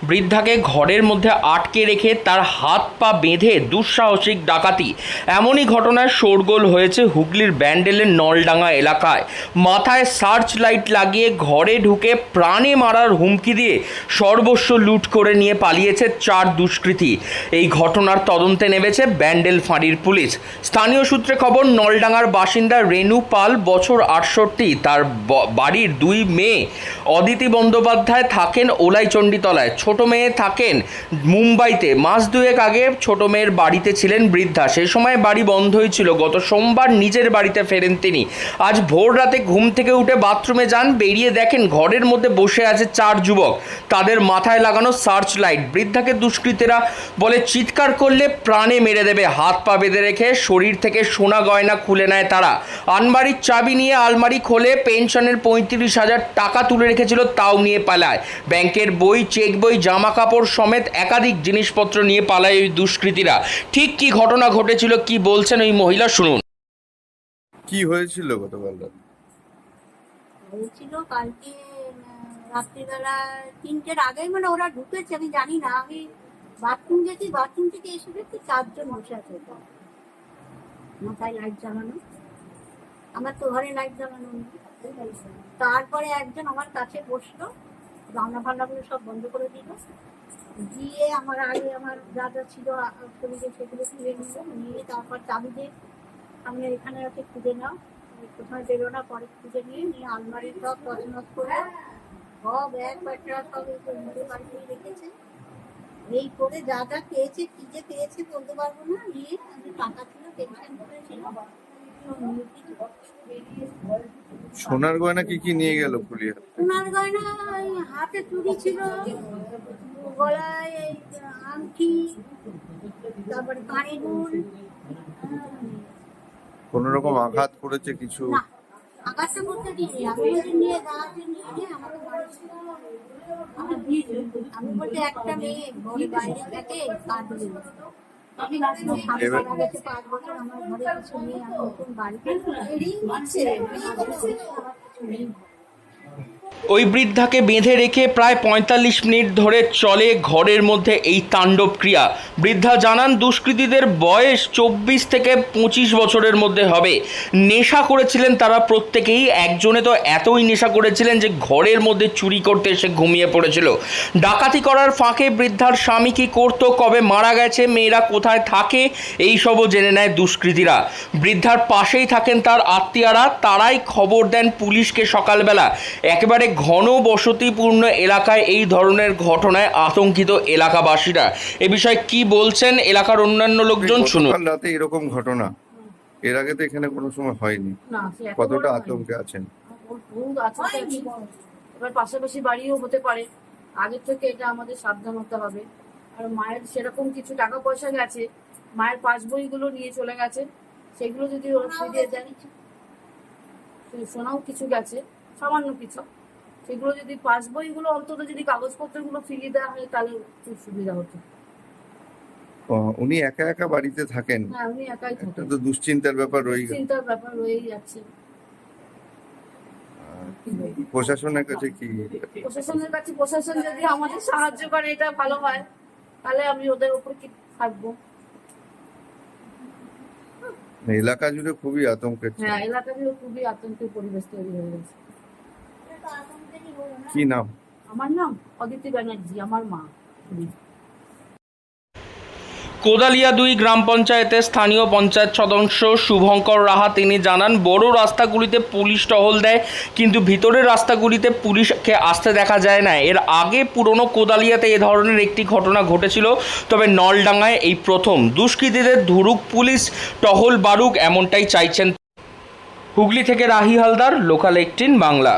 বৃদ্ধাকে ঘরের মধ্যে আটকে রেখে তার হাত পা বেঁধে দুঃসাহসিক ডাকাতি। এমনই ঘটনায় শোরগোল হয়েছে হুগলির ব্যান্ডেলের নলডাঙ্গা এলাকায়। মাথায় সার্চ লাইট লাগিয়ে ঘরে ঢুকে প্রাণে মারার হুমকি দিয়ে সর্বস্ব লুট করে নিয়ে পালিয়েছে 4 দুষ্কৃতী। এই ঘটনার তদন্তে নেমেছে ব্যান্ডেল ফাঁড়ির পুলিশ। স্থানীয় সূত্রে খবর, নলডাঙ্গার বাসিন্দা রেনু পাল, বছর 68। তার বাড়ির 2 মেয়ে অদিতি বন্দ্যোপাধ্যায় থাকেন ওলাইচণ্ডীতলায়, ছোট মেয়ে থাকেন মুম্বাইতে। মাস 2 আগে ছোট মেয়ের বাড়িতে ছিলেন বৃদ্ধা। সেই সময় বাড়ি বন্ধই ছিল। গত সোমবার নিজের বাড়িতে ফেরেন তিনি। আজ ভোর রাতে ঘুম থেকে উঠে বাথরুমে যান, বেরিয়ে দেখেন ঘরের মধ্যে বসে আছে 4 যুবক। তাদের মাথায় লাগানো সার্চ লাইট। বৃদ্ধাকে দুষ্কৃতীরা বলে চিৎকার করলে প্রাণে মেরে দেবে। হাত পা বেঁধে রেখে শরীর থেকে সোনা গয়না খুলে নেয় তারা। আলমারির চাবি নিয়ে আলমারি খোলে, পেনশনের 35,000 টাকা তুলে রেখেছিল তাও নিয়ে পালায়। ব্যাংকের বই, চেক বই, জামা কাপড় সমেত একাধিক জিনিসপত্র নিয়ে পালায় ওই দুষ্কৃতীরা। ঠিক কি ঘটনা ঘটেছিল, কি বলছেন ওই মহিলা, শুনুন। কি হয়েছিল গতকাল রাত? হয়েছিল কালকে রাত্রিবেলা 3টের আগে, মানে ওরা ঢুকেছে, আমি জানি না। আমি বাথরুম গেছি, বাথরুম থেকে এসে দেখছি 4 জন বসে আছে। মাথায় লাইট জ্বালানো, আমার তো ঘরে লাইট জ্বালানো নেই। তারপরে একজন আমার কাছে বসলো, রান্না ফান্নাগুলো সব বন্ধ করে দিল, দিয়ে আমার আগে আমার যা যা ছিল শরীরে সেগুলো তুলে নিল, নিয়ে তারপর চাবি দিয়ে আমি এখানে আছে খুঁজে নাও, কোথায় বেরো না, পরে খুঁজে নিয়ে আলমারির সব তছনছ করে সব এক প্যাটরা সব বাড়িতে রেখেছে। এই করে যা যা পেয়েছে, কি যে পেয়েছে বলতে পারবো না। নিয়ে আমি টাকা ছিল, পেনশন করেছিল। সোনার গয়না কি কি নিয়ে গেল পুলিশ? সোনার গয়না হাতে চুড়ি ছিল, গলায় এই আংটি, তারপরে কানে দুল। কোন রকম আঘাত করেছে কিছু? না, আকাশটা করতে দিইনি। আমি নিয়ে দাঁড়াতে নিয়ে আমাকে আমি বলতে একটা মেয়ে ঘরে বাইরে থাকে, কাঁদবে। আমি মারা গেছে 5 বছর, আমার ঘরে কিছু নেই, আমি নতুন বাড়িতে ওই বৃদ্ধাকে বেঁধে রেখে প্রায় 45 মিনিট ধরে চলে ঘরের মধ্যে এই তাণ্ডব ক্রিয়া। বৃদ্ধা জানান, দুষ্কৃতীদের বয়স 24 থেকে 25 বছরের মধ্যে হবে। নেশা করেছিলেন তারা প্রত্যেকেই। একজনে তো এতই নেশা করেছিলেন যে ঘরের মধ্যে চুরি করতে এসে ঘুমিয়ে পড়েছিল। ডাকাতি করার ফাঁকে বৃদ্ধার স্বামী কি করতো, কবে মারা গেছে, মেয়েরা কোথায় থাকে, এই সবও জেনে নেয় দুষ্কৃতীরা। বৃদ্ধার পাশেই থাকেন তার আত্মীয়রা, তারাই খবর দেন পুলিশকে সকালবেলা। একেবারে ঘন বসতিপূর্ণ এলাকায় এই ধরনের ঘটনায় আতঙ্কিত এলাকাবাসীরা। এ বিষয়ে কি বলছেন এলাকার অন্যান্য লোকজন, শুনুন। গতকাল রাতে এরকম ঘটনা এর আগে তো এখানে কোনো সময় হয়নি। কতটা আতঙ্কে আছেন? এবার পাশাপাশি বাড়িও হতে পারে, আগের থেকে এটা আমাদের সাবধান হতে হবে। আর মায়ের সেরকম কিছু টাকা পয়সা গেছে, মায়ের পাস বইগুলো নিয়ে চলে গেছে, সেগুলো যদি ওরা ফিরিয়ে দেয়। সোনাও কিছু গেছে, সামান্য কিছু, সেগুলো যদি পাস বইগুলো অন্তত যদি কাগজপত্রগুলো ফিরিয়ে দেওয়া হয় তাহলে খুব সুবিধা হতো। উনি একা একা বাড়িতে থাকেন? হ্যাঁ, উনি একাই থাকেন। তো দুশ্চিন্তার ব্যাপার চিন্তার ব্যাপার রয়েই যাচ্ছে। প্রশাসনের কাছে কি? প্রশাসন যদি আমাদের সাহায্য করে এটা ভালো হয়, তাহলে আমি ওদের উপর কি থাকবো। এলাকা জুড়ে খুবই আতঙ্কের। হ্যাঁ, এলাকা জুড়ে খুবই আতঙ্কের পরিবেশ তৈরি হয়ে গেছে। কি নাম? আমার নাম অদিতি ব্যানার্জি, আমার মা। কোদালিয়া 2 গ্রাম পঞ্চায়েতের স্থানীয় পঞ্চায়েত সদস্য শুভঙ্কর রাহা তিনি জানান, বড় রাস্তাগুলিতে পুলিশ টহল দেয়, কিন্তু ভিতরের রাস্তাগুলিতে পুলিশকে আসতে দেখা যায় না। এর আগে পুরনো কোদালিয়াতে এ ধরনের একটি ঘটনা ঘটেছিল, তবে নলডাঙ্গায় এই প্রথম। দুষ্কৃতীদের ধরুক পুলিশ, টহল বাড়ুক, এমনটাই চাইছেন। হুগলি থেকে রাহি হালদার, লোকাল 18 বাংলা।